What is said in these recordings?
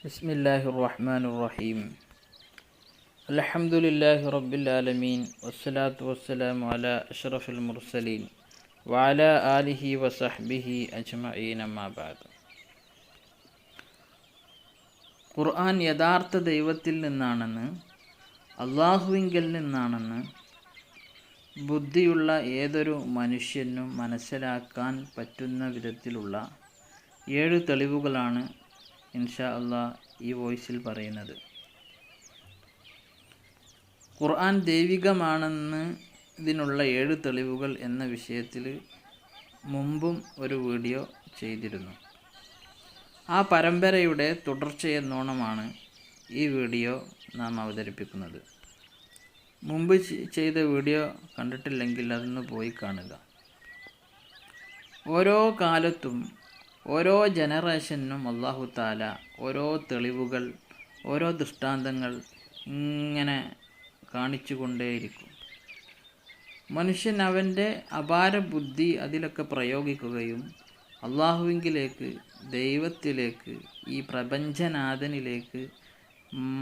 ബിസ്മില്ലാഹിർ റഹ്മാനിർ റഹീം. അൽഹംദുലില്ലാഹി റബ്ബിൽ ആലമീൻ വസ്സലാത്തു വസ്സലാമു അലാ അഷ്റഫിൽ മുർസലീൻ വഅലാ ആലിഹി വസഹ്ബിഹി അജ്മഈൻ, അമ്മാ ബഅദ്. ഖുർആൻ യഥാർത്ഥ ദൈവത്തിൽ നിന്നാണെന്ന്, അള്ളാഹുവിങ്കിൽ നിന്നാണെന്ന് ബുദ്ധിയുള്ള ഏതൊരു മനുഷ്യനും മനസ്സിലാക്കാൻ പറ്റുന്ന വിധത്തിലുള്ള 7 തെളിവുകളാണ് ഇൻഷാ അള്ളാഹ് ഈ വോയിസിൽ പറയുന്നത്. ഖുർആൻ ദൈവികമാണെന്ന് ഇതിനുള്ള 7 തെളിവുകൾ എന്ന വിഷയത്തിൽ മുമ്പും ഒരു വീഡിയോ ചെയ്തിരുന്നു. ആ പരമ്പരയുടെ തുടർച്ചയെന്നോണമാണ് ഈ വീഡിയോ നാം അവതരിപ്പിക്കുന്നത്. മുമ്പ് ചെയ്ത വീഡിയോ കണ്ടിട്ടില്ലെങ്കിൽ അതൊന്ന് പോയി കാണുക. ഓരോ കാലത്തും ഓരോ ജനറേഷനും അല്ലാഹു തആല ഓരോ തെളിവുകൾ, ഓരോ ദൃഷ്ടാന്തങ്ങൾ ഇങ്ങനെ കാണിച്ചു കൊണ്ടേയിരിക്കും. മനുഷ്യൻ അവൻ്റെ അപാര ബുദ്ധി അതിലൊക്കെ പ്രയോഗിക്കുകയും അള്ളാഹുവിങ്കിലേക്ക്, ദൈവത്തിലേക്ക്, ഈ പ്രപഞ്ചനാഥനിലേക്ക്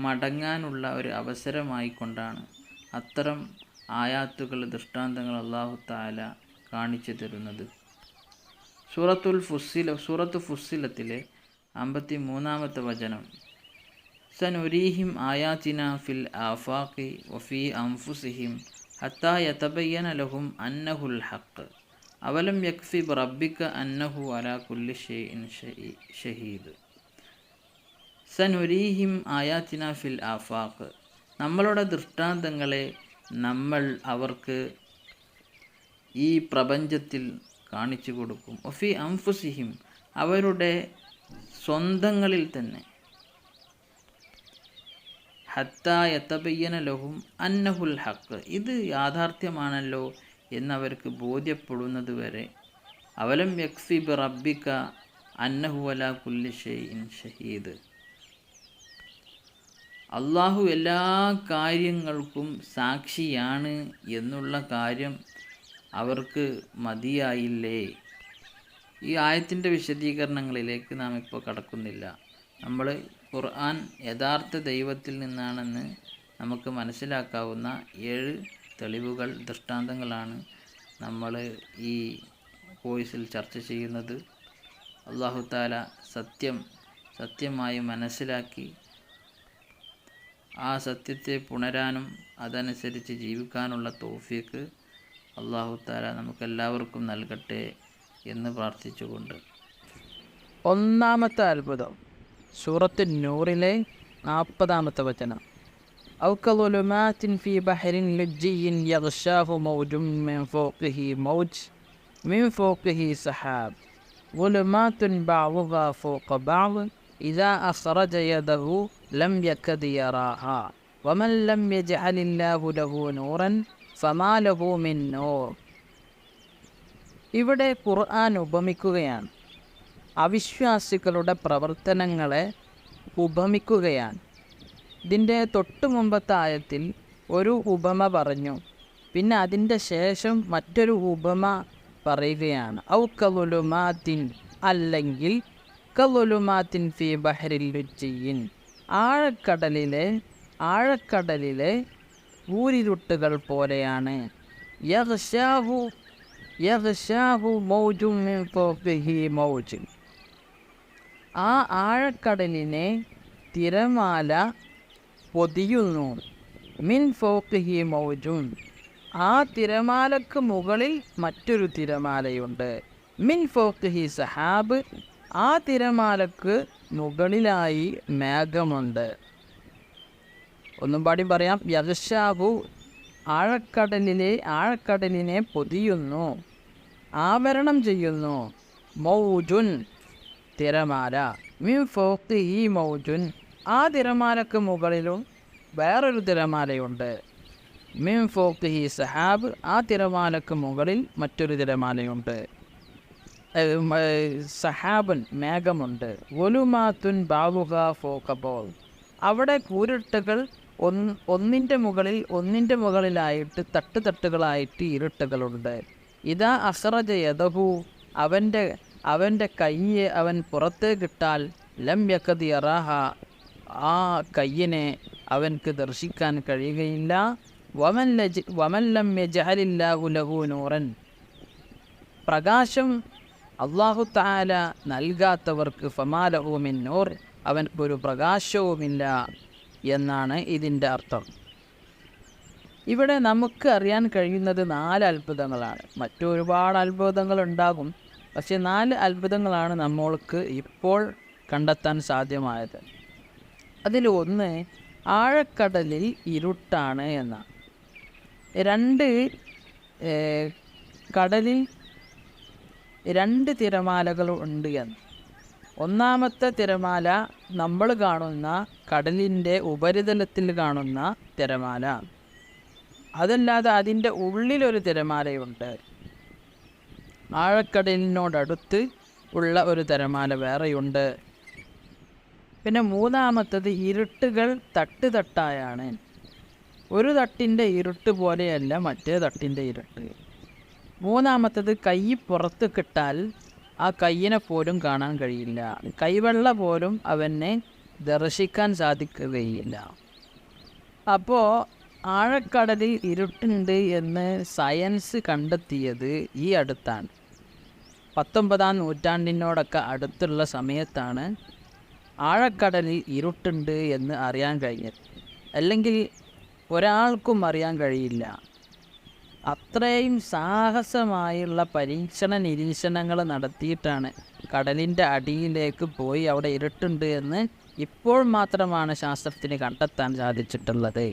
മടങ്ങാനുള്ള ഒരു അവസരമായിക്കൊണ്ടാണ് അത്തരം ആയാത്തുകൾ, ദൃഷ്ടാന്തങ്ങൾ അല്ലാഹു തആല കാണിച്ചു തരുന്നത്. സൂറത്തു ഫുസ്സിലത്തിലെ 53-ാമത്തെ വചനം, സനുരീഹിം ആയാതിന ഫിൽ ആഫാഖി വഫീ അൻഫുസിഹിം ഹത്താ യതബയ്യന ലഹും അന്നഹുൽ ഹഖ് അവലം യക്ഫി ബിറബ്ബിക അന്നഹു അലാ കുല്ലി ഷൈഇൻ ഷഹീദ്. സനുരീഹിം ആയാതിന ഫിൽ ആഫാഖ്, നമ്മളുടെ ദൃഷ്ടാന്തങ്ങളെ നമ്മൾ അവർക്ക് ഈ പ്രപഞ്ചത്തിൽ കാണിച്ചു കൊടുക്കും. ഒഫി അൻഫുസിഹിം, അവരുടെ സ്വന്തങ്ങളിൽ തന്നെ. ഹത്താ യതബയ്യന ലഹും അന്നഹുൽ ഹഖ്, ഇത് യാഥാർത്ഥ്യമാണല്ലോ എന്നവർക്ക് ബോധ്യപ്പെടുന്നത് വരെ. അവലം യക്ഫി ബിറബ്ബിക അന്നഹു അലാ കുല്ലി ഷൈഇൻ ഷഹീദ്, അള്ളാഹു എല്ലാ കാര്യങ്ങൾക്കും സാക്ഷിയാണ് എന്നുള്ള കാര്യം അവർക്ക് മതിയായില്ലേ? ഈ ആയത്തിൻ്റെ വിശദീകരണങ്ങളിലേക്ക് നാം ഇപ്പോൾ കടക്കുന്നില്ല. നമ്മൾ ഖുർആൻ യഥാർത്ഥ ദൈവത്തിൽ നിന്നാണെന്ന് നമുക്ക് മനസ്സിലാക്കാവുന്ന 7 തെളിവുകൾ, ദൃഷ്ടാന്തങ്ങളാണ് നമ്മൾ ഈ വോയിസിൽ ചർച്ച ചെയ്യുന്നത്. അല്ലാഹു തആല സത്യമായി മനസ്സിലാക്കി ആ സത്യത്തെ പുണരാനും അതനുസരിച്ച് ജീവിക്കാനുള്ള തൗഫീഖ് അല്ലാഹു തആല നമുക്കെല്ലാവർക്കും നൽകട്ടെ എന്ന് പ്രാർത്ഥിച്ചുകൊണ്ട്, ഒന്നാമത്തെ അത്ഭുതം സൂറത്ത് നൂറിലെ 40-ാമത്തെ വചനം, ഔ കളുലുമാത്തിൻ ഫീ ബഹരിൻ ലുജ്ജിയിൻ യഗ്ശാഹു മൗജുൻ മിൻ ഫൗഖിഹി മൗജ് മിൻ ഫൗഖിഹി സഹാബ് ളുലുമാത്തുൻ ബഅ്ദുഹാ ഫൗഖ ബഅ്ദ് ഇദാ അഖ്റജ യദഹു ലം യകദ് യറാഹാ വമൻ ലം യജ്അലില്ലാഹു ലഹു നൂറൻ ഫമാ ലഹു മിൻ നൂർ. ഇവിടെ ഖുർആൻ ഉപമിക്കുകയാണ്, അവിശ്വാസികളുടെ പ്രവർത്തനങ്ങളെ ഉപമിക്കുകയാണ്. ഇതിൻ്റെ തൊട്ടു മുമ്പത്തെ ആയത്തിൽ ഒരു ഉപമ പറഞ്ഞു, പിന്നെ അതിൻ്റെ ശേഷം മറ്റൊരു ഉപമ പറയുകയാണ്. ഔ കളുലുമാത്തിൻ, അല്ലെങ്കിൽ കളുലുമാത്തിൻ ഫീ ബഹരിൽ ലുജ്ജിയിൻ, ആഴക്കടലിലെ ഊരിരുട്ടുകൾ പോലെയാണ്. യഗ്ശാഹു മൗജുൻ മിൻ ഫൗഖിഹി മൗജ്, ആ ആഴക്കടലിനെ തിരമാല പൊതിയുന്നു. മിൻ ഫൗഖിഹി മൗജുൻ, ആ തിരമാലക്ക് മുകളിൽ മറ്റൊരു തിരമാലയുണ്ട്. മിൻ ഫൗഖിഹി സഹാബ്, ആ തിരമാലക്ക് മുകളിലായി മേഘമുണ്ട്. ഒന്നും പാടി പറയാം. യഗ്ശാഹു, ആഴക്കടലിനെ പൊതിയുന്നു, ആവരണം ചെയ്യുന്നു. മൗജുൻ, തിരമാല. മിൻ ഫൗഖിഹി മൗജുൻ, ആ തിരമാലക്ക് മുകളിലും വേറൊരു തിരമാലയുണ്ട്. മിൻ ഫൗഖിഹി സഹാബ്, ആ തിരമാലക്ക് മുകളിൽ മറ്റൊരു തിരമാലയുണ്ട്. സഹാബൻ, മേഘമുണ്ട്. ളുലുമാത്തുൻ ബഅ്ദുഹാ ഫൗഖ ബഅ്ദ്, അവിടെ കൂരിട്ടുകൾ ഒന്നിൻ്റെ മുകളിലായിട്ട് തട്ടുകളായിട്ട് ഇരുട്ടുകളുണ്ട്. ഇദാ അഖ്റജ യദഹു, അവൻ്റെ കയ്യെ അവൻ പുറത്തേക്കിട്ടാൽ ലം യകദ് യറാഹ, ആ കയ്യിനെ അവൻക്ക് ദർശിക്കാൻ കഴിയുകയില്ല. വമൻ ലം യജ്അലില്ലാഹു ലഹു നൂറൻ, പ്രകാശം അല്ലാഹു തആല നൽകാത്തവർക്ക് ഫമാ ലഹു മിൻ നൂർ, അവൻക്കൊരു പ്രകാശവുമില്ല എന്നാണ് ഇതിൻ്റെ അർത്ഥം. ഇവിടെ നമുക്ക് അറിയാൻ കഴിയുന്നത് 4 അത്ഭുതങ്ങളാണ്. മറ്റൊരുപാട് അത്ഭുതങ്ങളുണ്ടാകും, പക്ഷെ 4 അത്ഭുതങ്ങളാണ് നമ്മൾക്ക് ഇപ്പോൾ കണ്ടെത്താൻ സാധ്യമായത്. അതിലൊന്ന് ആഴക്കടലിൽ ഇരുട്ടാണ് എന്നാണ്. 2 കടലിൽ 2 തിരമാലകൾ ഉണ്ട് എന്ന്. ഒന്നാമത്തെ തിരമാല നമ്മൾ കാണുന്ന കടലിൻ്റെ ഉപരിതലത്തിൽ കാണുന്ന തിരമാല. അതല്ലാതെ അതിൻ്റെ ഉള്ളിലൊരു തിരമാലയുണ്ട്. ആഴക്കടലിനോടടുത്ത് ഉള്ള ഒരു തിരമാല വേറെയുണ്ട്. പിന്നെ മൂന്നാമത്തത് ഇരുട്ടുകൾ തട്ടായാണ്. ഒരു തട്ടിൻ്റെ ഇരുട്ട് പോലെയല്ല മറ്റേ തട്ടിൻ്റെ ഇരുട്ട്. മൂന്നാമത്തത് കൈ പുറത്ത് കിട്ടാൽ ആ കയ്യിനെ പോലും കാണാൻ കഴിയില്ല. കൈവെള്ള പോലും അവനെ ദർശിക്കാൻ സാധിക്കുകയില്ല. അപ്പോൾ ആഴക്കടലിൽ ഇരുട്ടുണ്ട് എന്ന് സയൻസ് കണ്ടെത്തിയത് ഈ അടുത്താണ്. 19-ാം നൂറ്റാണ്ടിനോടൊക്കെ അടുത്തുള്ള സമയത്താണ് ആഴക്കടലിൽ ഇരുട്ടുണ്ട് എന്ന് അറിയാൻ കഴിഞ്ഞത്. അല്ലെങ്കിൽ ഒരാൾക്കും അറിയാൻ കഴിയില്ല. അത്രയും സാഹസമായുള്ള പരീക്ഷണ നിരീക്ഷണങ്ങൾ നടത്തിയിട്ടാണ് കടലിൻ്റെ അടിയിലേക്ക് പോയി അവിടെ ഇരുട്ടുണ്ട് എന്ന് ഇപ്പോൾ മാത്രമാണ് ശാസ്ത്രത്തിന് കണ്ടെത്താൻ സാധിച്ചിട്ടുള്ളത്.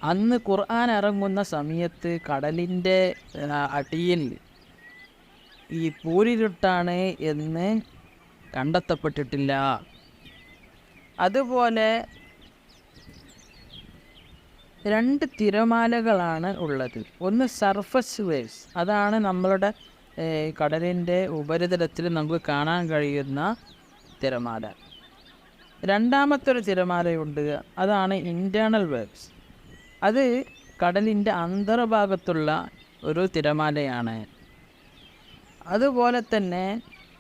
അന്ന് ഖുർആൻ ഇറങ്ങുന്ന സമയത്ത് കടലിൻ്റെ അടിയിൽ ഈ പൂരിരുട്ടാണ് എന്ന് കണ്ടെത്തപ്പെട്ടിട്ടില്ല. അതുപോലെ 2 തിരമാലകളാണ് ഉള്ളത്. ഒന്ന് സർഫസ് വേവ്സ്, അതാണ് നമ്മളുടെ കടലിൻ്റെ ഉപരിതലത്തിൽ നമുക്ക് കാണാൻ കഴിയുന്ന തിരമാല. രണ്ടാമത്തൊരു തിരമാലയുണ്ട്, അതാണ് ഇൻറ്റേർണൽ വേവ്സ്. അത് കടലിൻ്റെ അന്തർഭാഗത്തുള്ള ഒരു തിരമാലയാണ്. അതുപോലെ തന്നെ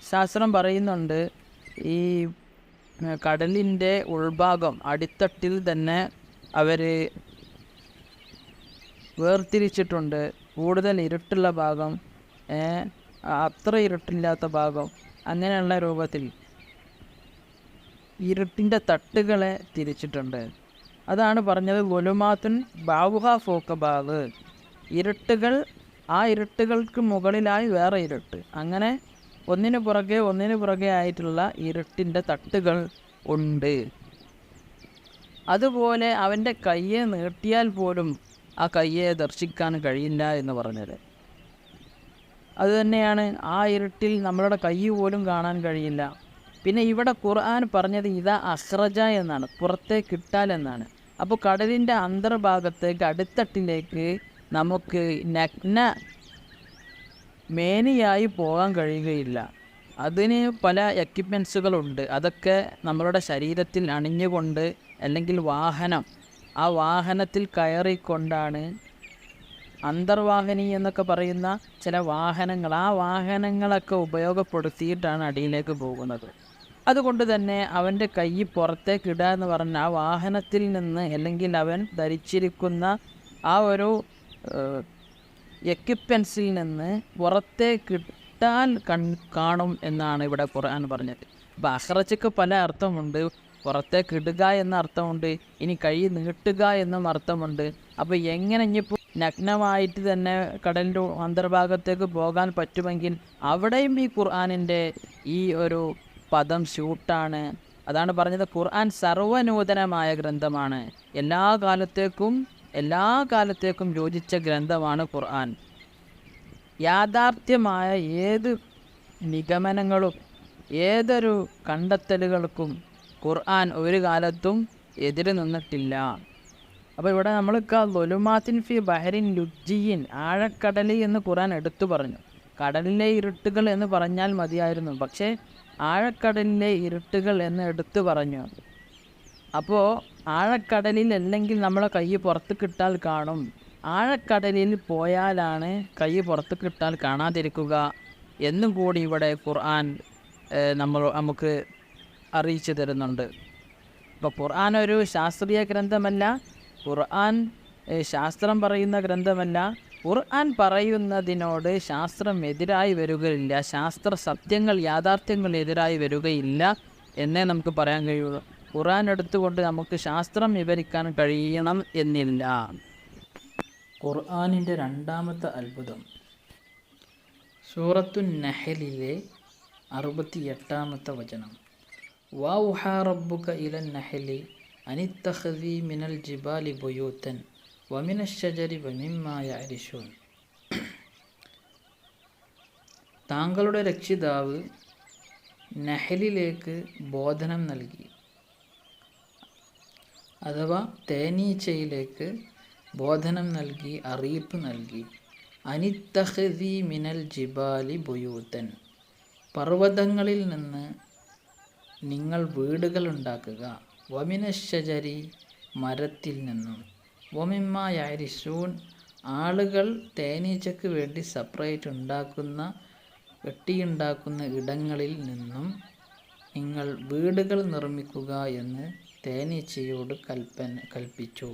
ശാസ്ത്രം പറയുന്നുണ്ട്, ഈ കടലിൻ്റെ ഉൾഭാഗം അടിത്തട്ടിൽ തന്നെ അവർ വേർതിരിച്ചിട്ടുണ്ട്. കൂടുതൽ ഇരുട്ടുള്ള ഭാഗം, അത്ര ഇരുട്ടില്ലാത്ത ഭാഗം, അങ്ങനെയുള്ള രൂപത്തിൽ ഇരുട്ടിൻ്റെ തട്ടുകളെ തിരിച്ചിട്ടുണ്ട്. അതാണ് പറഞ്ഞത് ഗുലുമാത്തുൻ ബാവുഹ ഫോക്ക ബാഗ്, ഇരുട്ടുകൾ, ആ ഇരുട്ടുകൾക്ക് മുകളിലായി വേറെ ഇരുട്ട്, അങ്ങനെ ഒന്നിനു പുറകെ ആയിട്ടുള്ള ഇരുട്ടിൻ്റെ തട്ടുകൾ ഉണ്ട്. അതുപോലെ അവൻ്റെ കയ്യെ നീട്ടിയാൽ പോലും ആ കയ്യെ ദർശിക്കാൻ കഴിയില്ല എന്ന് പറഞ്ഞത്. അതുതന്നെയാണ് ആ ഇരുട്ടിൽ നമ്മളുടെ കൈ പോലും കാണാൻ കഴിയില്ല. പിന്നെ ഇവിടെ ഖുർആൻ പറഞ്ഞത് ഇതാ അഖ്റജ എന്നാണ്, പുറത്തേക്ക് ഇട്ടാൽ എന്നാണ്. അപ്പോൾ കടലിൻ്റെ അന്തർഭാഗത്തേക്ക് അടിത്തട്ടിലേക്ക് നമുക്ക് നഗ്ന മേനിയായി പോകാൻ കഴിയുകയില്ല. അതിന് പല എക്യുപ്മെൻസുകളുണ്ട്. അതൊക്കെ നമ്മളുടെ ശരീരത്തിൽ അണിഞ്ഞുകൊണ്ട്, അല്ലെങ്കിൽ ആ വാഹനത്തിൽ കയറിക്കൊണ്ടാണ് അന്തർവാഹിനി എന്നൊക്കെ പറയുന്ന ചില വാഹനങ്ങൾ, ആ വാഹനങ്ങളൊക്കെ ഉപയോഗപ്പെടുത്തിയിട്ടാണ് അടിയിലേക്ക് പോകുന്നത്. അതുകൊണ്ട് തന്നെ അവൻ്റെ കൈ പുറത്തേക്ക് ഇടുക എന്ന് പറഞ്ഞാൽ ആ വാഹനത്തിൽ നിന്ന്, അല്ലെങ്കിൽ അവൻ ധരിച്ചിരിക്കുന്ന ആ ഒരു എക്യുപ്മെൻസിൽ നിന്ന് പുറത്തേക്കിട്ടാൽ കാണും എന്നാണ് ഇവിടെ ഖുർആൻ പറഞ്ഞത്. അപ്പോൾ അഖ്റജക്ക് പല അർത്ഥമുണ്ട്. പുറത്തേക്ക് ഇടുക എന്ന അർത്ഥമുണ്ട്, ഇനി കൈ നീട്ടുക എന്നും അർത്ഥമുണ്ട്. അപ്പോൾ എങ്ങനെ ഇനിയിപ്പോൾ നഗ്നമായിട്ട് തന്നെ കടലിൻ്റെ അന്തർഭാഗത്തേക്ക് പോകാൻ പറ്റുമെങ്കിൽ അവിടെയും ഈ ഖുർആനിൻ്റെ ഈ ഒരു പദം ഷൂട്ടാണ്. അതാണ് പറഞ്ഞത്, ഖുർആൻ സർവ്വനൂതനമായ ഗ്രന്ഥമാണ്, എല്ലാ കാലത്തേക്കും യോജിച്ച ഗ്രന്ഥമാണ് ഖുർആൻ. യാഥാർത്ഥ്യമായ ഏത് നിഗമനങ്ങളും ഏതൊരു കണ്ടെത്തലുകൾക്കും ഖുർആൻ ഒരു കാലത്തും എതിര് നിന്നിട്ടില്ല. അപ്പോൾ ഇവിടെ നമ്മൾ ളുലുമാത്തിൻ ഫി ബഹരിൻ ലുജ്ജിയിൻ, ആഴക്കടൽ എന്ന് ഖുർആൻ എടുത്തു പറഞ്ഞു. കടലിലെ ഇരുട്ടുകൾ എന്ന് പറഞ്ഞാൽ മതിയായിരുന്നു, പക്ഷേ ആഴക്കടലിലെ ഇരുട്ടുകൾ എന്ന് എടുത്തു പറഞ്ഞു. അപ്പോൾ ആഴക്കടലിൽ അല്ലെങ്കിൽ നമ്മളെ കൈ പുറത്ത് കിട്ടാൽ കാണും, ആഴക്കടലിൽ പോയാലാണ് കൈ പുറത്ത് കിട്ടാൽ കാണാതിരിക്കുക എന്നും കൂടി ഇവിടെ ഖുർആൻ നമുക്ക് അറിയിച്ചു തരുന്നുണ്ട്. അപ്പോൾ ഖുർആൻ ഒരു ശാസ്ത്രീയ ഗ്രന്ഥമല്ല, ഖുർആൻ ശാസ്ത്രം പറയുന്ന ഗ്രന്ഥമല്ല. ഖുർആൻ പറയുന്നതിനോട് ശാസ്ത്രം എതിരായി വരികയില്ല, ശാസ്ത്ര സത്യങ്ങൾ യാഥാർത്ഥ്യങ്ങൾ എതിരായി വരികയില്ല എന്നേ നമുക്ക് പറയാൻ കഴിയുള്ളൂ. ഖുർആൻ എടുത്തുകൊണ്ട് നമുക്ക് ശാസ്ത്രം വിവരിക്കാൻ കഴിയണം എന്നില്ല. ഖുർആനിൻ്റെ രണ്ടാമത്തെ അത്ഭുതം സൂറത്തു നഹലിലെ 68-ാമത്തെ വചനം. വൗഹാ റബ്ബുക ഇലൻ നഹലി അനിത്തഖദി മിനൽ ജിബാലി ബുയൂതൻ വമിനശ്ശജരി വമിമ്മാ യഅരിശൂൻ. താങ്കളുടെ രക്ഷിതാവ് നഹലിലേക്ക് ബോധനം നൽകി, അഥവാ തേനീച്ചയിലേക്ക് ബോധനം നൽകി, അറിയിപ്പ് നൽകി. അനിത്തഖദി മിനൽ ജിബാലി ബുയൂതൻ, പർവ്വതങ്ങളിൽ നിന്ന് നിങ്ങൾ വീടുകൾ ഉണ്ടാക്കുക. വമിനശ്ശജരി, മരത്തിൽ നിന്നും. വമിമ്മാ യഅരിശൂൻ, ആളുകൾ തേനീച്ചയ്ക്ക് വേണ്ടി സെപ്പറേറ്റ് വെട്ടിയുണ്ടാക്കുന്ന ഇടങ്ങളിൽ നിന്നും നിങ്ങൾ വീടുകൾ നിർമ്മിക്കുക എന്ന് തേനീച്ചയോട് കൽപ്പിച്ചു,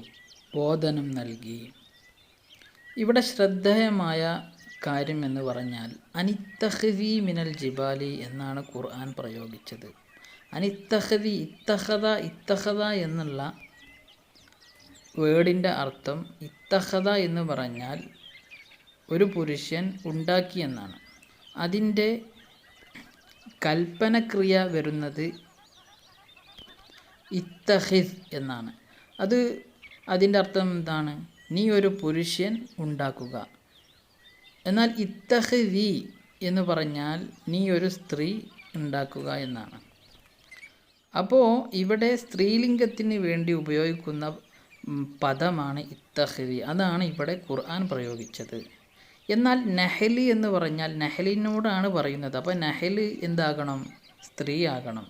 ബോധനം നൽകി. ഇവിടെ ശ്രദ്ധേയമായ കാര്യം എന്ന് പറഞ്ഞാൽ അനിത്തഖദി മിനൽ ജിബാലി എന്നാണ് ഖുർആൻ പ്രയോഗിച്ചത്. അനിത്തഖദി, ഇത്തഖദ എന്നുള്ള വേർഡിൻ്റെ അർത്ഥം, ഇത്തഖദ എന്ന് പറഞ്ഞാൽ ഒരു പുരുഷൻ ഉണ്ടാക്കി എന്നാണ്. അതിൻ്റെ കൽപ്പനക്രിയ വരുന്നത് ഇത്തഖിദ് എന്നാണ്. അതിൻ്റെ അർത്ഥം എന്താണ്? നീ ഒരു പുരുഷൻ ഉണ്ടാക്കുക. എന്നാൽ ഇത്തഖിദി എന്ന് പറഞ്ഞാൽ നീ ഒരു സ്ത്രീ ഉണ്ടാക്കുക എന്നാണ്. അപ്പോൾ ഇവിടെ സ്ത്രീലിംഗത്തിന് വേണ്ടി ഉപയോഗിക്കുന്ന പദമാണ് ഇത്തഖിദി. അതാണ് ഇവിടെ ഖുർആൻ പ്രയോഗിച്ചത്. എന്നാൽ നഹലി എന്ന് പറഞ്ഞാൽ നഹലിനോടാണ് പറയുന്നത്. അപ്പോൾ നഹല് എന്താകണം? സ്ത്രീ ആകണം.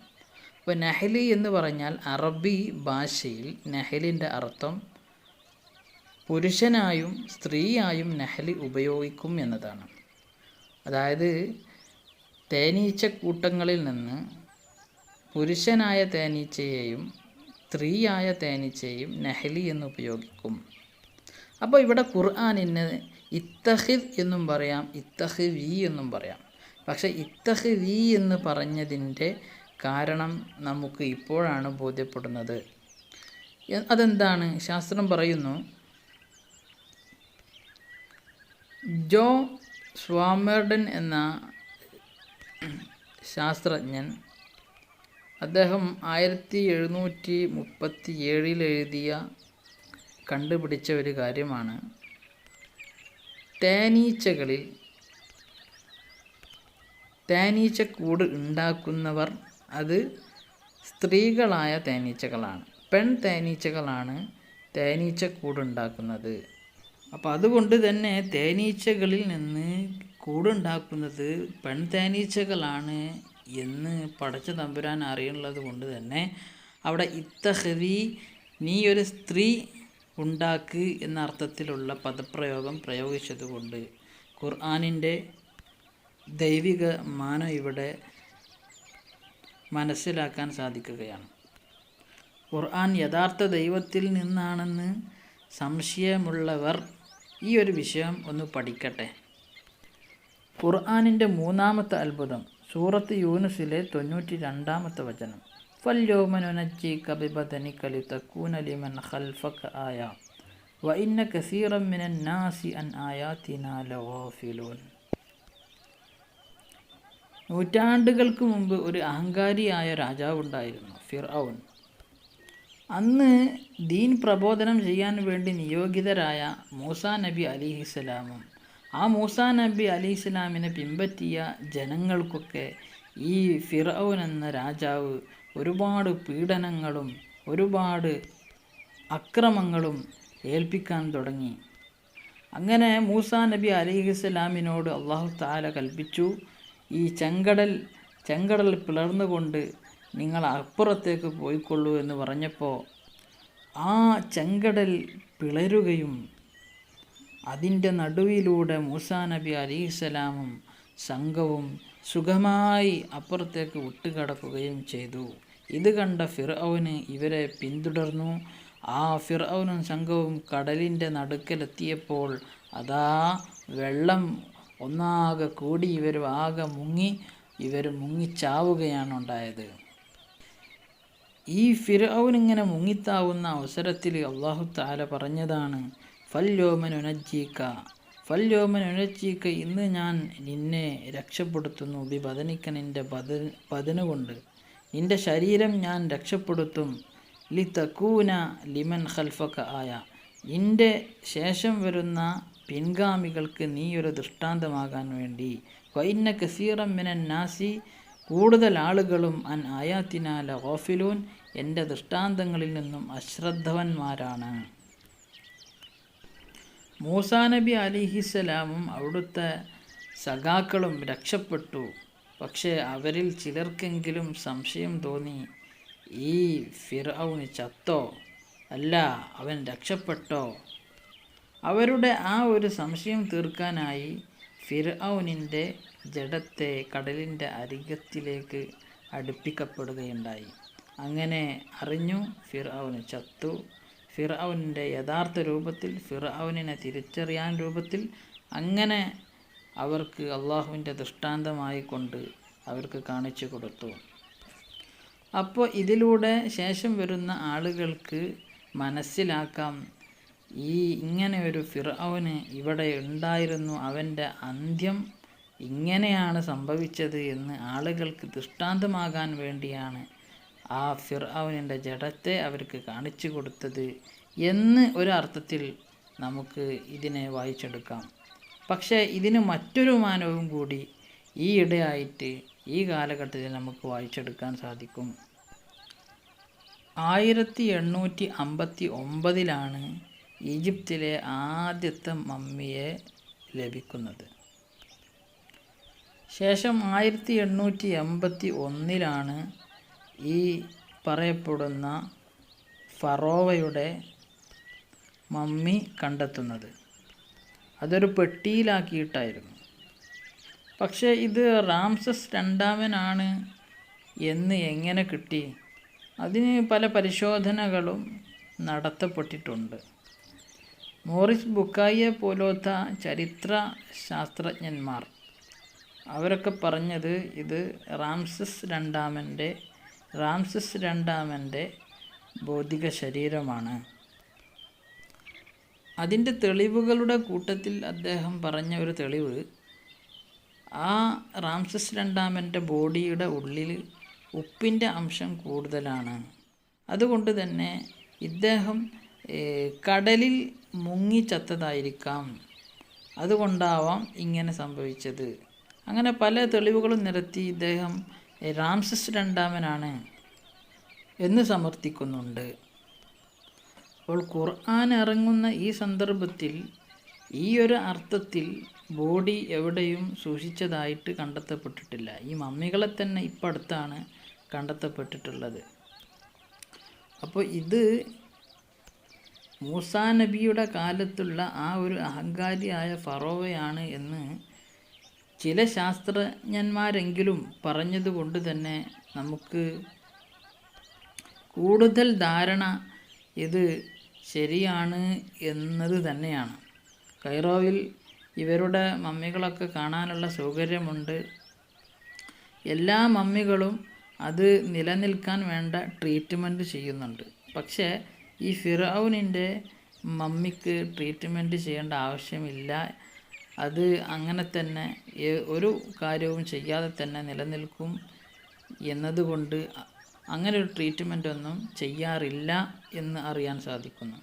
അപ്പോൾ നഹലി എന്ന് പറഞ്ഞാൽ അറബി ഭാഷയിൽ നഹലിൻ്റെ അർത്ഥം പുരുഷനായും സ്ത്രീയായും നഹലി ഉപയോഗിക്കും എന്നതാണ്. അതായത് തേനീച്ചക്കൂട്ടങ്ങളിൽ നിന്ന് പുരുഷനായ തേനീച്ചയെയും സ്ത്രീയായ തേനീച്ചയെയും നഹലി എന്ന് ഉപയോഗിക്കും. അപ്പോൾ ഇവിടെ ഖുർആനിന് ഇത്തഖിദ് എന്നും പറയാം, ഇത്തഖിദി എന്നും പറയാം. പക്ഷേ ഇത്തഖിദി എന്ന് പറഞ്ഞതിൻ്റെ കാരണം നമുക്ക് ഇപ്പോഴാണ് ബോധ്യപ്പെടുന്നത്. അതെന്താണ്? ശാസ്ത്രം പറയുന്നു, ജോ സ്വാമെർഡൻ എന്ന ശാസ്ത്രജ്ഞൻ, അദ്ദേഹം 1737 കണ്ടുപിടിച്ച ഒരു കാര്യമാണ്, തേനീച്ചക്കൂട് ഉണ്ടാക്കുന്നവർ അത് സ്ത്രീകളായ തേനീച്ചകളാണ്, പെൺ തേനീച്ചകളാണ് തേനീച്ചക്കൂടുണ്ടാക്കുന്നത്. അപ്പോൾ അതുകൊണ്ട് തന്നെ തേനീച്ചകളിൽ നിന്ന് കൂടുണ്ടാക്കുന്നത് പെൺ തേനീച്ചകളാണ് എന്ന് പടച്ച തമ്പുരാൻ അറിയുന്നത് കൊണ്ട് തന്നെ അവിടെ ഇത്തഖദി, നീ ഒരു സ്ത്രീ ഉണ്ടാക്ക് എന്ന അർത്ഥത്തിലുള്ള പദപ്രയോഗം പ്രയോഗിച്ചതുകൊണ്ട് ഖുർആനിൻ്റെ ദൈവിക മാനം ഇവിടെ മനസ്സിലാക്കാൻ സാധിക്കുകയാണ്. ഖുർആൻ യഥാർത്ഥ ദൈവത്തിൽ നിന്നാണെന്ന് സംശയമുള്ളവർ ഈ ഒരു വിഷയം ഒന്ന് പഠിക്കട്ടെ. ഖുർആനിൻ്റെ മൂന്നാമത്തെ അത്ഭുതം സൂറത്ത് യൂനുസിലെ 92-ാമത്തെ വചനം. ഫൽയൗമ നുനജ്ജിക ബിബദനിക ലിതകൂന ലിമൻ ഖൽഫക ആയ വഇന്ന കസീറൻ മിനൻ നാസി അൻ ആയാതിനാ ലഗാഫിലൂൻ. നൂറ്റാണ്ടുകൾക്ക് മുമ്പ് ഒരു അഹങ്കാരിയായ രാജാവുണ്ടായിരുന്നു, ഫിർഔൻ. അന്ന് ദീൻ പ്രബോധനം ചെയ്യാൻ വേണ്ടി നിയോഗിതരായ മൂസാ നബി അലിഹിസ്സലാമും ആ മൂസാ നബി അലിഹിസ്സലാമിനെ പിൻപറ്റിയ ജനങ്ങൾക്കൊക്കെ ഈ ഫിർഔൻ എന്ന രാജാവ് ഒരുപാട് പീഡനങ്ങളും ഒരുപാട് അക്രമങ്ങളും ഏൽപ്പിക്കാൻ തുടങ്ങി. അങ്ങനെ മൂസാ നബി അലിഹിസ്സലാമിനോട് അല്ലാഹു തആല കൽപ്പിച്ചു, ഈ ചെങ്കടൽ പിളർന്നുകൊണ്ട് നിങ്ങൾ അപ്പുറത്തേക്ക് പോയിക്കൊള്ളൂ എന്ന് പറഞ്ഞപ്പോൾ ആ ചെങ്കടൽ പിളരുകയും അതിൻ്റെ നടുവിലൂടെ മൂസാ നബി അലൈഹിസ്സലാമും സംഘവും സുഖമായി അപ്പുറത്തേക്ക് വിട്ടുകിടക്കുകയും ചെയ്തു. ഇത് കണ്ട ഫിർഔന് ഇവരെ പിന്തുടർന്നു. ആ ഫിർഔനും സംഘവും കടലിൻ്റെ നടുക്കലെത്തിയപ്പോൾ അതാ വെള്ളം ഒന്നാകെ കൂടി ഇവർ ആകെ മുങ്ങിച്ചാവുകയാണ് ഉണ്ടായത്. ഈ ഫിർഔൻ ഇങ്ങനെ മുങ്ങിത്താവുന്ന അവസരത്തിൽ അല്ലാഹു തആല പറഞ്ഞതാണ്, ഫല്യോമനുനജ്ജീക ഇന്ന് ഞാൻ നിന്നെ രക്ഷപ്പെടുത്തുന്നു, ബിബദനിക നിൻ്റെ ബദന് കൊണ്ട്, നിൻ്റെ ശരീരം ഞാൻ രക്ഷപ്പെടുത്തും, ലിതകൂന ലിമൻ ഖൽഫക ആയ നിൻ്റെ ശേഷം വരുന്ന പിൻഗാമികൾക്ക് നീ ഒരു ദൃഷ്ടാന്തമാകാൻ വേണ്ടി, വഇന്ന കസീറൻ മിനൻ നാസി കൂടുതൽ ആളുകളും അൻ ആയാത്തിനാ ലഗാഫിലൂൻ എൻ്റെ ദൃഷ്ടാന്തങ്ങളിൽ നിന്നും അശ്രദ്ധവന്മാരാണ്. മൂസാ നബി അലൈഹിസ്സലാമും അവിടുത്തെ സഖാക്കളും രക്ഷപ്പെട്ടു. പക്ഷേ അവരിൽ ചിലർക്കെങ്കിലും സംശയം തോന്നി, ഈ ഫിർഔന് ചത്തോ അല്ല അവൻ രക്ഷപ്പെട്ടോ? അവരുടെ ആ ഒരു സംശയം തീർക്കാനായി ഫിർഔനിൻ്റെ ജഡത്തെ കടലിൻ്റെ അരികത്തിലേക്ക് അടുപ്പിക്കപ്പെടുകയുണ്ടായി. അങ്ങനെ അറിഞ്ഞു ഫിർഔന് ചത്തു. ഫിർഔനിൻ്റെ യഥാർത്ഥ രൂപത്തിൽ, ഫിർഔനിനെ തിരിച്ചറിയാൻ രൂപത്തിൽ അങ്ങനെ അവർക്ക് അള്ളാഹുവിൻ്റെ ദൃഷ്ടാന്തമായി കൊണ്ട് അവർക്ക് കാണിച്ചു കൊടുത്തു. അപ്പോൾ ഇതിലൂടെ ശേഷം വരുന്ന ആളുകൾക്ക് മനസ്സിലാക്കാം, ഇങ്ങനെ ഒരു ഫിർഔന് ഇവിടെ ഉണ്ടായിരുന്നു, അവൻ്റെ അന്ത്യം ഇങ്ങനെയാണ് സംഭവിച്ചത് എന്ന് ആളുകൾക്ക് ദൃഷ്ടാന്തമാകാൻ വേണ്ടിയാണ് ആ ഫിർഔനിൻ്റെ ജഡത്തെ അവർക്ക് കാണിച്ചു കൊടുത്തത് എന്ന് ഒരർത്ഥത്തിൽ നമുക്ക് ഇതിനെ വായിച്ചെടുക്കാം. പക്ഷേ ഇതിന് മറ്റൊരു മാനവും കൂടി ഈ ഇടയായിട്ട് ഈ കാലഘട്ടത്തിൽ നമുക്ക് വായിച്ചെടുക്കാൻ സാധിക്കും. 1859 ഈജിപ്തിലെ ആദ്യത്തെ മമ്മിയെ ലഭിക്കുന്നത്. ശേഷം 1881 ഈ പറയപ്പെടുന്ന ഫറോവയുടെ മമ്മി കണ്ടെത്തുന്നത്. അതൊരു പെട്ടിയിലാക്കിയിട്ടായിരുന്നു. പക്ഷേ ഇത് റാംസസ് രണ്ടാമനാണ് എന്ന് എങ്ങനെ കിട്ടി? അതിന് പല പരിശോധനകളും നടത്തപ്പെട്ടിട്ടുണ്ട്. മോറിസ് ബുക്കായിയെ പോലത്തെ ചരിത്ര ശാസ്ത്രജ്ഞന്മാർ അവരൊക്കെ പറഞ്ഞത് ഇത് റാംസസ് രണ്ടാമൻ്റെ ഭൗതിക ശരീരമാണ്. അതിൻ്റെ തെളിവുകളുടെ കൂട്ടത്തിൽ അദ്ദേഹം പറഞ്ഞ ഒരു തെളിവ്, ആ റാംസസ് രണ്ടാമൻ്റെ ബോഡിയുടെ ഉള്ളിൽ ഉപ്പിൻ്റെ അംശം കൂടുതലാണ്. അതുകൊണ്ട് തന്നെ ഇദ്ദേഹം കടലിൽ മുങ്ങി ചത്തതായിരിക്കാം, അതുകൊണ്ടാവാം ഇങ്ങനെ സംഭവിച്ചത്. അങ്ങനെ പല തെളിവുകളും നിരത്തി ഇദ്ദേഹം റാംസസ് രണ്ടാമനാണ് എന്ന് സമർത്ഥിക്കുന്നുണ്ട്. അപ്പോൾ ഖുർആൻ ഇറങ്ങുന്ന ഈ സന്ദർഭത്തിൽ ഈ ഒരു അർത്ഥത്തിൽ ബോഡി എവിടെയും സൂക്ഷിച്ചതായിട്ട് കണ്ടെത്തപ്പെട്ടിട്ടില്ല. ഈ മമ്മികളെ തന്നെ ഇപ്പം അടുത്താണ് കണ്ടെത്തപ്പെട്ടിട്ടുള്ളത്. അപ്പോൾ ഇത് മൂസാ നബിയുടെ കാലത്തുള്ള ആ ഒരു അഹങ്കാരിയായ ഫറോവയാണ് എന്ന് ചില ശാസ്ത്രജ്ഞന്മാരെങ്കിലും പറഞ്ഞതുകൊണ്ട് തന്നെ നമുക്ക് കൂടുതൽ ധാരണ ഇത് ശരിയാണ് എന്നത് തന്നെയാണ്. കൈറോയിൽ ഇവരുടെ മമ്മികളൊക്കെ കാണാനുള്ള സൗകര്യമുണ്ട്. എല്ലാ മമ്മികളും അത് നിലനിൽക്കാൻ വേണ്ട ട്രീറ്റ്മെൻറ്റ് ചെയ്യുന്നുണ്ട്. പക്ഷേ ഈ ഫിർഔനിൻ്റെ മമ്മിക്ക് ട്രീറ്റ്മെൻറ്റ് ചെയ്യേണ്ട ആവശ്യമില്ല. അത് അങ്ങനെ തന്നെ ഒരു കാര്യവും ചെയ്യാതെ തന്നെ നിലനിൽക്കും എന്നതുകൊണ്ട് അങ്ങനെ ഒരു ട്രീറ്റ്മെൻ്റ് ഒന്നും ചെയ്യാറില്ല എന്ന് അറിയാൻ സാധിക്കുന്നു.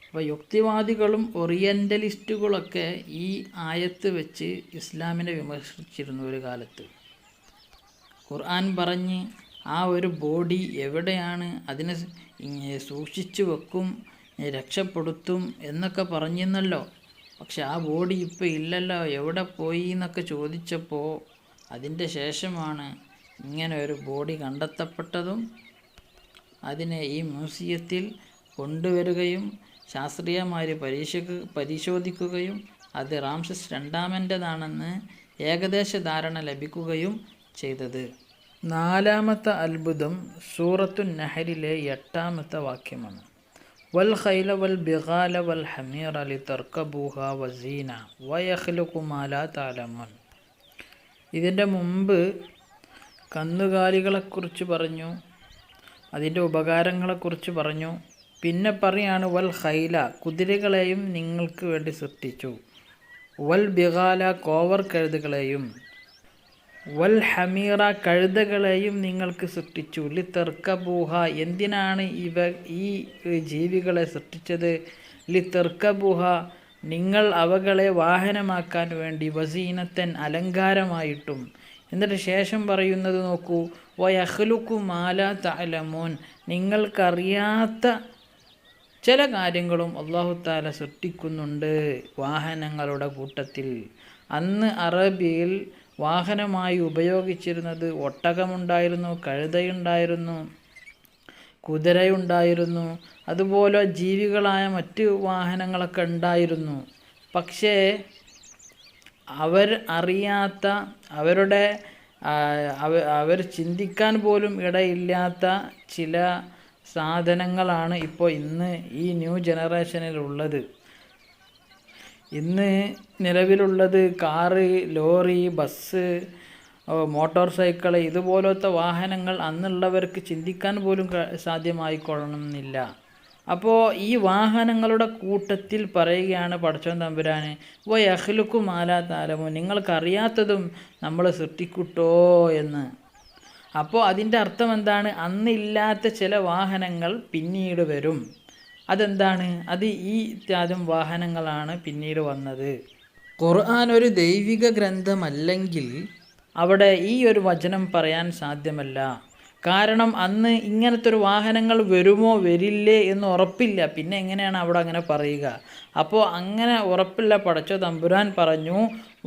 അപ്പോൾ യുക്തിവാദികളും ഓറിയൻ്റലിസ്റ്റുകളൊക്കെ ഈ ആയത്ത് വെച്ച് ഇസ്ലാമിനെ വിമർശിച്ചിരുന്നു ഒരു കാലത്ത്. ഖുർആൻ പറഞ്ഞ് ആ ഒരു ബോഡി എവിടെയാണ്, അതിനെ സൂക്ഷിച്ചു വെക്കും, രക്ഷപ്പെടുത്തും എന്നൊക്കെ പറഞ്ഞിരുന്നല്ലോ. പക്ഷെ ആ ബോഡി ഇപ്പോൾ ഇല്ലല്ലോ, എവിടെ പോയി എന്നൊക്കെ ചോദിച്ചപ്പോൾ അതിൻ്റെ ശേഷമാണ് ഇങ്ങനെ ഒരു ബോഡി കണ്ടെത്തപ്പെട്ടതും അതിനെ ഈ മ്യൂസിയത്തിൽ കൊണ്ടുവരികയും ശാസ്ത്രീയമായി പരിശോധിക്കുകയും അത് റാംസസ് രണ്ടാമൻ്റെതാണെന്ന് ഏകദേശ ധാരണ ലഭിക്കുകയും ചെയ്തത്. നാലാമത്തെ അത്ഭുതം സൂറത്തു നഹലിലെ 8-ാമത്തെ വാക്യമാണ്. വൽ ഖൈല വൽ ബിഗാല വൽ ഹമീറ ലിതർകബൂഹ വസീന വയഖ്ലുഖു മാ ലാ തഅലമൂൻ. ഇതിൻ്റെ മുമ്പ് കന്നുകാലികളെക്കുറിച്ച് പറഞ്ഞു, അതിൻ്റെ ഉപകാരങ്ങളെക്കുറിച്ച് പറഞ്ഞു. പിന്നെ പറയാണ് വൽ ഖൈല, കുതിരകളെയും നിങ്ങൾക്ക് വേണ്ടി സൃഷ്ടിച്ചു, വൽ ബിഗാല, കോവർ കഴുതുകളെയും, വൽ ഹമീറ, കഴുതകളെയും നിങ്ങൾക്ക് സൃഷ്ടിച്ചു, ലിതർകബൂഹ, എന്തിനാണ് ഈ ജീവികളെ സൃഷ്ടിച്ചത്? ലിതർകബൂഹ, നിങ്ങൾ അവകളെ വാഹനമാക്കാൻ വേണ്ടി, വസീനത്തൻ, അലങ്കാരമായിട്ടും. എന്നിട്ട് ശേഷം പറയുന്നത് നോക്കൂ, വയഖ്ലുഖു മാ ലാ തഅലമൂൻ, നിങ്ങൾക്കറിയാത്ത ചില കാര്യങ്ങളും അല്ലാഹു തആല സൃഷ്ടിക്കുന്നുണ്ട് വാഹനങ്ങളുടെ കൂട്ടത്തിൽ. അന്ന് അറബിയിൽ വാഹനമായി ഉപയോഗിച്ചിരുന്നത് ഒട്ടകമുണ്ടായിരുന്നു, കഴുതയുണ്ടായിരുന്നു, കുതിരയുണ്ടായിരുന്നു, അതുപോലെ ജീവികളായ മറ്റ് വാഹനങ്ങളൊക്കെ ഉണ്ടായിരുന്നു. പക്ഷേ അവർ അറിയാത്ത, അവർ ചിന്തിക്കാൻ പോലും ഇടയില്ലാത്ത ചില സാധനങ്ങളാണ് ഇപ്പോൾ ഇന്ന് ഈ ന്യൂ ജനറേഷനിലുള്ളത്. ഇന്ന് നിലവിലുള്ളത് car, lorry, bus, motor cycle, ഇതുപോലത്തെ വാഹനങ്ങൾ അന്നുള്ളവർക്ക് ചിന്തിക്കാൻ പോലും സാധ്യമായിക്കൊള്ളണമെന്നില്ല. അപ്പോൾ ഈ വാഹനങ്ങളുടെ കൂട്ടത്തിൽ പറയുകയാണ് പടച്ചോൻ തമ്പുരാന്, വയഖ്ലുഖു മാ ലാ തഅലമൂൻ, നിങ്ങൾക്കറിയാത്തതും നമ്മൾ സൃഷ്ടിക്കുട്ടോ എന്ന്. അപ്പോൾ അതിൻ്റെ അർത്ഥം എന്താണ്? അന്നില്ലാത്ത ചില വാഹനങ്ങൾ പിന്നീട് വരും. അതെന്താണ്? അത് ഈ ഇത്യാദം വാഹനങ്ങളാണ് പിന്നീട് വന്നത്. ഖുർആൻ ഒരു ദൈവിക ഗ്രന്ഥമല്ലെങ്കിൽ അവിടെ ഈ ഒരു വചനം പറയാൻ സാധ്യമല്ല. കാരണം അന്ന് ഇങ്ങനത്തെ ഒരു വാഹനങ്ങൾ വരുമോ വരില്ലേ എന്ന് ഉറപ്പില്ല. പിന്നെ എങ്ങനെയാണ് അവിടെ അങ്ങനെ പറയുക? അപ്പോൾ അങ്ങനെ ഉറപ്പില്ല പടച്ചോ തമ്പുരാൻ പറഞ്ഞു,